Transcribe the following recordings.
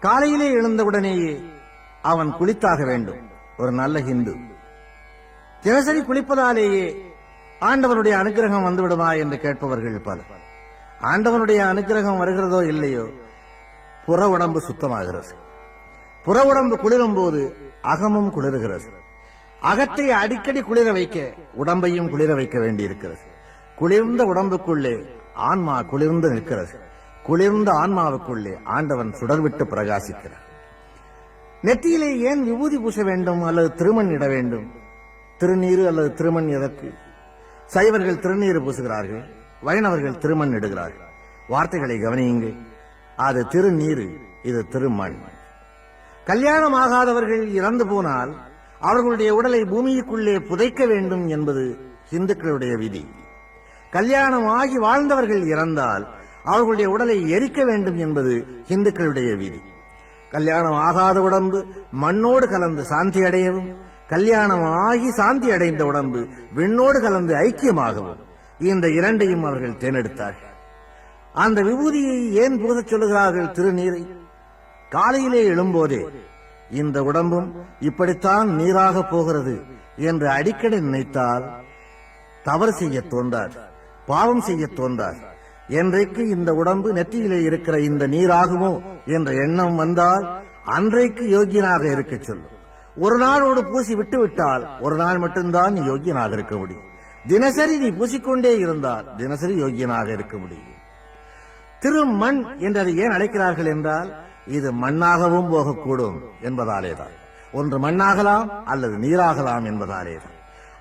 காலையிலே எழுந்தவுடனேயே அவன் குளித்தாக வேண்டும். ஒரு நல்ல ஹிந்து தினசரி குளிப்பதாலேயே ஆண்டவனுடைய அனுகிரகம் வந்துவிடுமா என்று கேட்பவர்கள் பலர். ஆண்டவனுடைய அனுகிரகம் வருகிறதோ இல்லையோ, புற உடம்பு சுத்தமாகிறது. புற உடம்பு குளிரும் போது அகமும் குளிர்கிறது. அகத்தை அடிக்கடி குளிர வைக்க உடம்பையும் குளிர வைக்க வேண்டியிருக்கிறது. குளிர்ந்த உடம்புக்குள்ளே ஆன்மா குளிர்ந்து நிற்கிறது. குளிர்ந்த ஆன்மாவுக்குள்ளே ஆண்டவன் சுடர்விட்டு பிரகாசிக்கிறார். நெற்றியிலே ஏன் விபூதி பூச வேண்டும் அல்லது திருமண் இட வேண்டும்? திருநீரு அல்லது திருமண் எதற்கு? சைவர்கள் திருநீர் பூசுகிறார்கள், வைணவர்கள் திருமண் இடுகிறார்கள். வார்த்தைகளை கவனியுங்கள். அது திருநீரு, இது திருமண். கல்யாணம் ஆகாதவர்கள் இறந்து போனால் அவர்களுடைய உடலை பூமிக்குள்ளே புதைக்க வேண்டும் என்பது இந்துக்களுடைய விதி. கல்யாணம் ஆகி வாழ்ந்தவர்கள் இறந்தால் அவர்களுடைய உடலை எரிக்க வேண்டும் என்பது இந்துக்களுடைய விதி. கல்யாணம் ஆகாத உடம்பு மண்ணோடு கலந்து சாந்தி அடையவும், கல்யாணம் ஆகி சாந்தி அடைந்த உடம்பு விண்ணோடு கலந்து ஐக்கியமாகவும் இந்த இரண்டையும் அவர்கள் தேர்ந்தெடுத்தார்கள். அந்த விபூதியை ஏன் பூசச் சொல்லுகிறார்கள்? திருநீரை. காலையிலே எழும்போதே இந்த உடம்பும் இப்படித்தான் நீராக போகிறது என்று அடிக்கடி நினைத்தால் தவறு செய்ய தோன்றார், பாவம் செய்ய தோன்றார். என்றைக்கு இந்த உடம்பு நெற்றியிலே இருக்கிற இந்த நீராகுமோ என்ற எண்ணம் வந்தால் அன்றைக்கு யோகியனாக இருக்க சொல்லும். ஒரு நாளோடு பூசி விட்டு விட்டால் ஒரு நாள் மட்டும்தான் நீ யோகியனாக இருக்க முடியும். தினசரி நீ பூசிக்கொண்டே இருந்தால் தினசரி யோகியனாக இருக்க முடியும். திருமண் என்று அதை ஏன் அழைக்கிறார்கள் என்றால், இது மண்ணாகவும் போகக்கூடும் என்பதாலேதான். ஒன்று மண்ணாகலாம் அல்லது நீராகலாம் என்பதாலேதான்.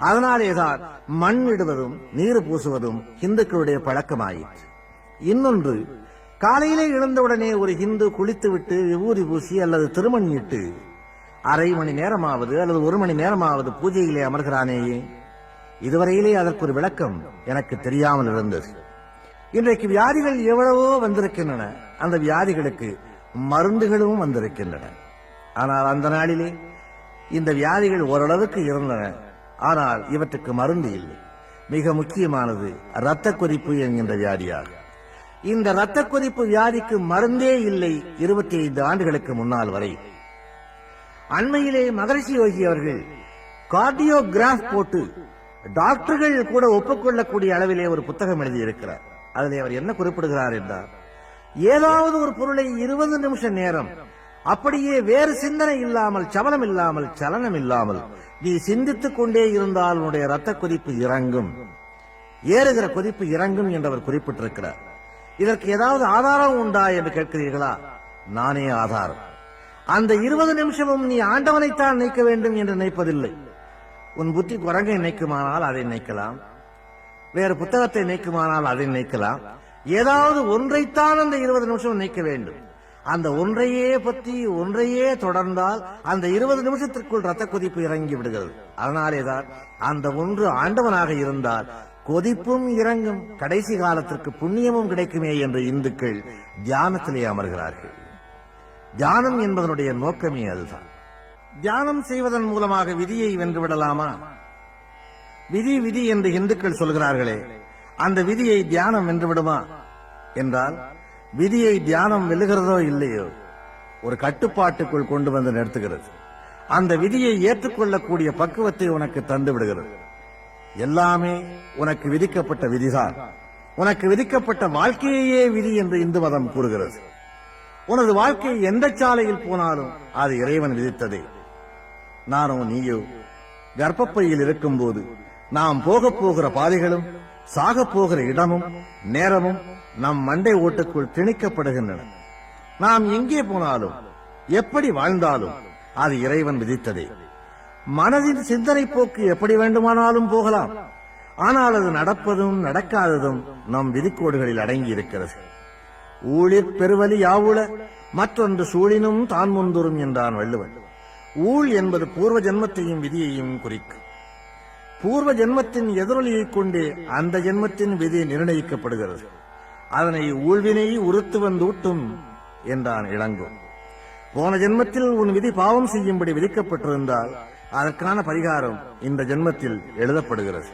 அதனாலேதான் மண் இடுவதும் நீர் பூசுவதும் இந்துக்களுடைய பழக்கமாயிற்று. இன்னொன்று, காலையிலே எழுந்தவுடனே ஒரு இந்து குளித்துவிட்டு விபூதி பூசி அல்லது திருமண் இட்டு அரை மணி நேரமாவது அல்லது ஒரு மணி நேரமாவது பூஜையிலே அமர்கிறானேயே, இதுவரையிலே அதற்கு ஒரு விளக்கம் எனக்கு தெரியாமல் இருந்தது. இன்றைக்கு வியாதிகள் எவ்வளவோ வந்திருக்கின்றன, அந்த வியாதிகளுக்கு மருந்துகளும் வந்திருக்கின்றன. ஆனால் அந்த நாளிலே இந்த வியாதிகள் ஓரளவுக்கு இருந்தன, ஆனால் இவற்றுக்கு மருந்து இல்லை. மிக முக்கியமானது இரத்த கொதிப்பு என்கின்ற வியாதியாகும். இந்த இரத்த கொதிப்பு வியாதிக்கு மருந்தே இல்லை 25 ஆண்டுகளுக்கு முன்னால் வரை. அண்மையிலே மகரிஷி யோகி அவர்கள் கார்டியோகிராஃப் போட்டு டாக்டர்கள் கூட ஒப்புக்கொள்ளக்கூடிய அளவிலே ஒரு புத்தகம் எழுதியிருக்கிறார். அதில் அவர் என்ன குறிப்பிடுகிறார் என்றால், ஏதாவது ஒரு பொருளை 20 நிமிஷ நேரம் அப்படியே வேறு சிந்தனை இல்லாமல், சபலம் இல்லாமல், சலனம் இல்லாமல் நீ சிந்தித்துக் கொண்டே இருந்தால் உன்னுடைய இரத்த கொதிப்பு இறங்கும், ஏறுகிற கொதிப்பு இறங்கும் என்று அவர் குறிப்பிட்டிருக்கிறார். இதற்கு ஏதாவது ஆதாரம் உண்டா என்று கேட்கிறீர்களா? நானே ஆதாரம். அந்த 20 நிமிஷமும் நீ ஆண்டவனைத்தான் நினைக்க வேண்டும் என்று நினைப்பதில்லை. உன் புத்தி குரங்கை நினைக்குமானால் அதை நினைக்கலாம், வேறு புத்தகத்தை நினைக்குமானால் அதை நினைக்கலாம். ஏதாவது ஒன்றைத்தான் அந்த 20 நிமிஷம் நினைக்க வேண்டும். அந்த ஒன்றையே பற்றி ஒன்றையே தொடர்ந்தால் அந்த 20 நிமிஷத்திற்குள் ரத்த கொதிப்பு இறங்கி விடுகிறது. அதனாலேதான் அந்த ஒன்று ஆண்டவனாக இருந்தால் கொதிப்பும் இறங்கும், கடைசி காலத்திற்கு புண்ணியமும் கிடைக்குமே என்று இந்துக்கள் தியானத்திலே அமர்கிறார்கள். தியானம் என்பதனுடைய நோக்கமே அதுதான். தியானம் செய்வதன் மூலமாக விதியை வென்றுவிடலாமா? விதி விதி என்று இந்துக்கள் சொல்கிறார்களே, அந்த விதியை தியானம் வென்றுவிடுமா என்றால், விதியை தியானம் வெல்லுகிறதோ இல்லையோ ஒரு கட்டுப்பாட்டுக்குள் கொண்டு வந்து நிறுத்துகிறது. அந்த விதியை ஏற்றுக்கொள்ளக்கூடிய பக்குவத்தை உனக்கு தந்து விடுகிறது. எல்லாமே உனக்கு விதிக்கப்பட்ட விதிதான். உனக்கு விதிக்கப்பட்ட வாழ்க்கையே விதி என்று இந்து மதம் கூறுகிறது. உனது வாழ்க்கை எந்த சாலையில் போனாலும் அது இறைவன் விதித்ததே. நானோ நீயோ கர்ப்பப்பையில் இருக்கும் போது நாம் போகிற பாதைகளும் சாகப் போகிற இடமும் நேரமும் நம் மண்டை ஓட்டுக்குள் திணிக்கப்படுகின்றன. நாம் எங்கே போனாலும் எப்படி வாழ்ந்தாலும் அது இறைவன் விதித்ததே. மனதின் சிந்தனை போக்கு எப்படி வேண்டுமானாலும் போகலாம், ஆனால் அது நடப்பதும் நடக்காததும் நம் விதிக்கோடுகளில் அடங்கி இருக்கிறது. ஊழிற் பெருவலி யாவுள மற்றொன்று சூழினும் தான் முந்துரும் என்றான் வள்ளுவன். ஊழ் என்பது பூர்வ ஜென்மத்தையும் விதியையும் குறிக்கும். பூர்வ ஜென்மத்தின் எதிரொலியைக் கொண்டே அந்த ஜென்மத்தின் விதி நிர்ணயிக்கப்படுகிறது. அதனை ஊழ்வினை உறுத்து வந்தூட்டும் என்றான் இளங்கோ. போன ஜென்மத்தில் உன் விதி பாவம் செய்யும்படி விதிக்கப்பட்டிருந்தால் அதற்கான பரிகாரம் இந்த ஜென்மத்தில் எழுதப்படுகிறது.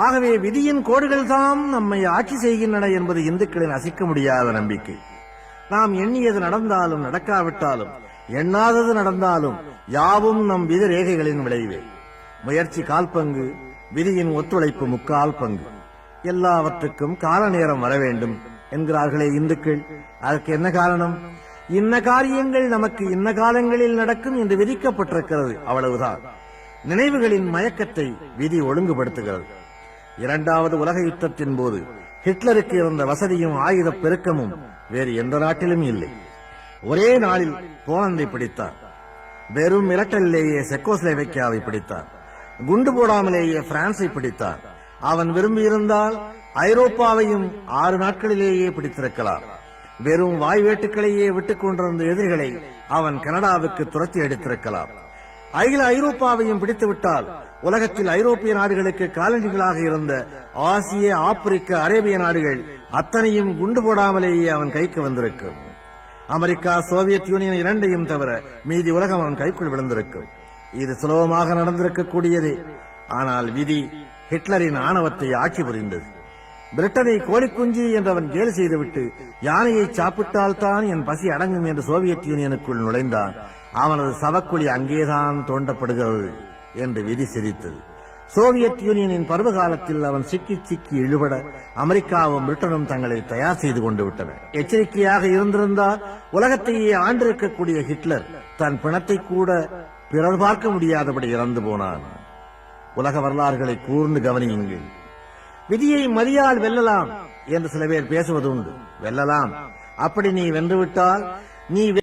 ஆகவே விதியின் கோடுகள் தாம் நம்மை ஆட்சி செய்கின்றன என்பது இந்துக்களின் அசைக்க முடியாத நம்பிக்கை. நாம் எண்ணியது நடந்தாலும் நடக்காவிட்டாலும், எண்ணாதது நடந்தாலும் யாவும் நம் விதி ரேகைகளின் விளைவே. முயற்சி 1/4 பங்கு, விதியின் ஒத்துழைப்பு 3/4 பங்கு. எல்லாவற்றுக்கும் கால நேரம் வர வேண்டும் என்கிறார்களே இந்துக்கள். அதற்கு என்ன காரணம்? இன்ன காரியங்கள் நமக்கு இன்ன காலங்களில் நடக்கும் என்று விதிக்கப்பட்டிருக்கிறது, அவ்வளவுதான். நினைவுகளின் மயக்கத்தை விதி ஒழுங்குபடுத்துகிறது. 2வது உலக யுத்தத்தின் போது ஹிட்லருக்கு இருந்த வசதியும் ஆயுத பெருக்கமும் வேறு எந்த நாட்டிலும் இல்லை. ஒரே நாளில் போலந்தை பிடித்தார். வெறும் மிரட்டலிலேயே செக்கோஸ்லோவேக்கியாவை பிடித்தார். குண்டு போடாமலேயே பிரான்சை பிடித்தார். அவன் விரும்பியிருந்தால் ஐரோப்பாவையும் 6 நாட்களிலேயே பிடித்திருக்கலாம். வெறும் வாய்வேட்டுக்களையே விட்டுக் கொண்டிருந்த எதிரிகளை அவன் கனடாவுக்கு துரத்தி அடித்திருக்கலாம். அகில ஐரோப்பாவையும் பிடித்துவிட்டால் உலகத்தில் ஐரோப்பிய நாடுகளுக்கு காலனிகளாக இருந்த ஆசிய, ஆப்பிரிக்க, அரேபிய நாடுகள் அத்தனையும் குண்டு போடாமலேயே அவன் கைக்கு வந்திருக்கும். அமெரிக்கா, சோவியத் யூனியன் இரண்டையும் தவிர மீதி உலகம் அவன் கைக்குள் விழுந்திருக்கும். இது சுலபமாக நடந்திருக்கக்கூடியதே. ஆனால் விதி ஹிட்லரின் ஆணவத்தை ஆட்சி புரிந்தது. பிரிட்டனை கோழிக்குஞ்சு என்றவன் கேலி செய்துவிட்டு யானையை சாப்பிட்டால்தான் என் பசி அடங்கும் என்று சோவியத் யூனியனுக்குள் நுழைந்தான். அவனது சவக்குழி அங்கேதான் தோண்டப்படுகிறது என்று விதி சிரித்தது. சோவியத் யூனியனின் பருவகாலத்தில் அவன் சிக்கி சிக்கி இழுபட அமெரிக்காவும் பிரிட்டனும் தங்களை தயார் செய்து கொண்டு விட்டன. எச்சரிக்கையாக இருந்திருந்தால் உலகத்தையே ஆண்டிருக்கக்கூடிய ஹிட்லர் தன் பிணத்தை கூட பிறர் பார்க்க முடியாதபடி இறந்து போனான். உலக வரலாறுகளை கூர்ந்து கவனியுங்கள். விதியை மதியால் வெல்லலாம் என்று சில பேர் பேசுவது உண்டு. வெல்லலாம். அப்படி நீ வென்றுவிட்டால் நீ